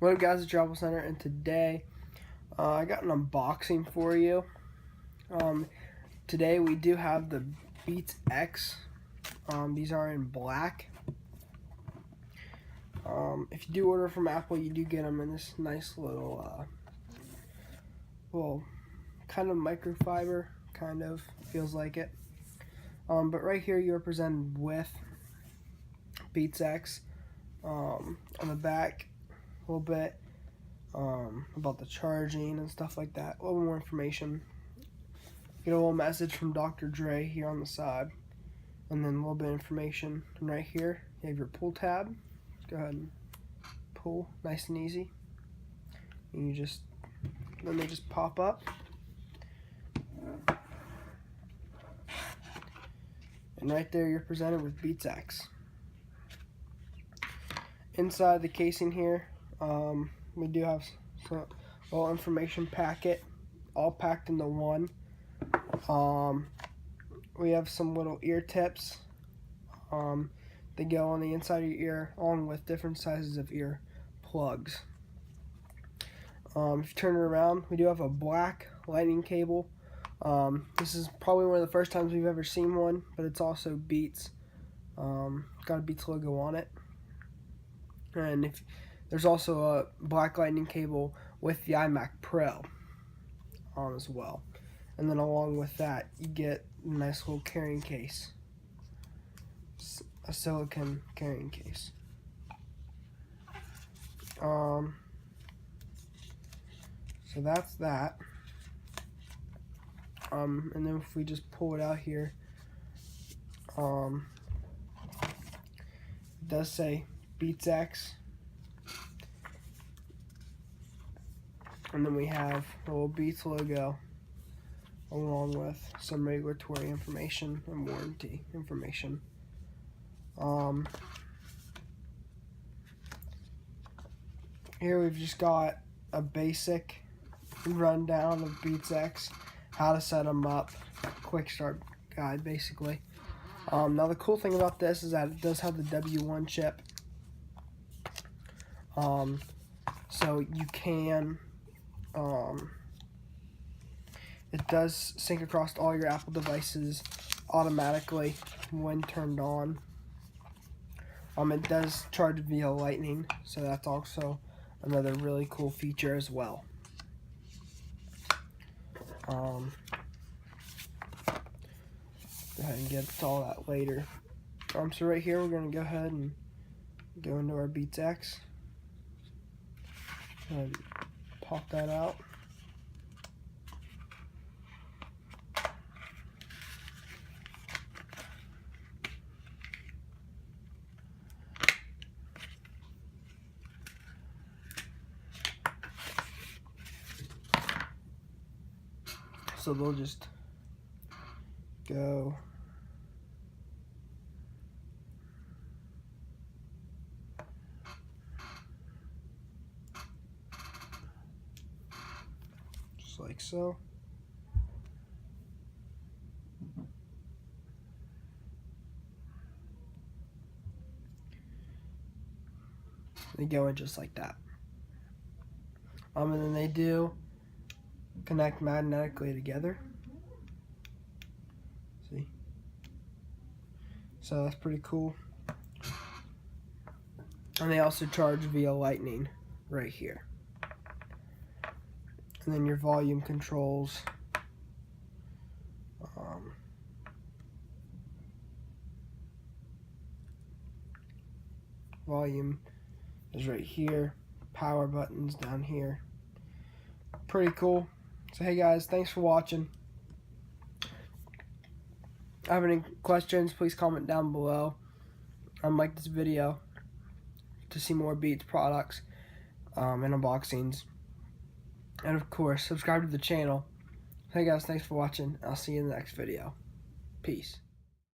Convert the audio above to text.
What up, guys? It's Travel Center, and today I got an unboxing for you. Today we do have the Beats X. These are in black. If you do order from Apple, you do get them in this nice little kind of microfiber, kind of feels like it. But right here you are presented with Beats X. On the back, a little bit about the charging and stuff like that. A little more information. Get a little message from Dr. Dre here on the side, and then a little bit of information. And right here you have your pull tab. Go ahead and pull, nice and easy. And then they just pop up. And right there you're presented with Beats X. Inside the casing here, we do have some little information packet, all packed into one. We have some little ear tips. They go on the inside of your ear, along with different sizes of ear plugs. If you turn it around, we do have a black lightning cable. This is probably one of the first times we've ever seen one, but it's also Beats. Got a Beats logo on it. And there's also a black lightning cable with the iMac Pro on as well. And then along with that, you get a nice little carrying case, a silicone carrying case. So that's that. And then if we just pull it out here, it does say Beats X. And then we have a little Beats logo along with some regulatory information and warranty information. Here we've just got a basic rundown of Beats X, how to set them up, quick start guide basically. Now the cool thing about this is that it does have the W1 chip. So you can, it does sync across all your Apple devices automatically when turned on. It does charge via Lightning, so that's also another really cool feature as well. Go ahead and get to all that later. So right here we're going to go ahead and go into our Beats X and pop that out. So they'll just go just like so. They go in just like that. And then they do connect magnetically together. See? So that's pretty cool. And they also charge via Lightning right here. And then your volume controls. Volume is right here. Power buttons down here. Pretty cool. So hey guys, thanks for watching. If you have any questions, please comment down below. Like this video to see more Beats products and unboxings. And of course, subscribe to the channel. Hey guys, thanks for watching. I'll see you in the next video. Peace.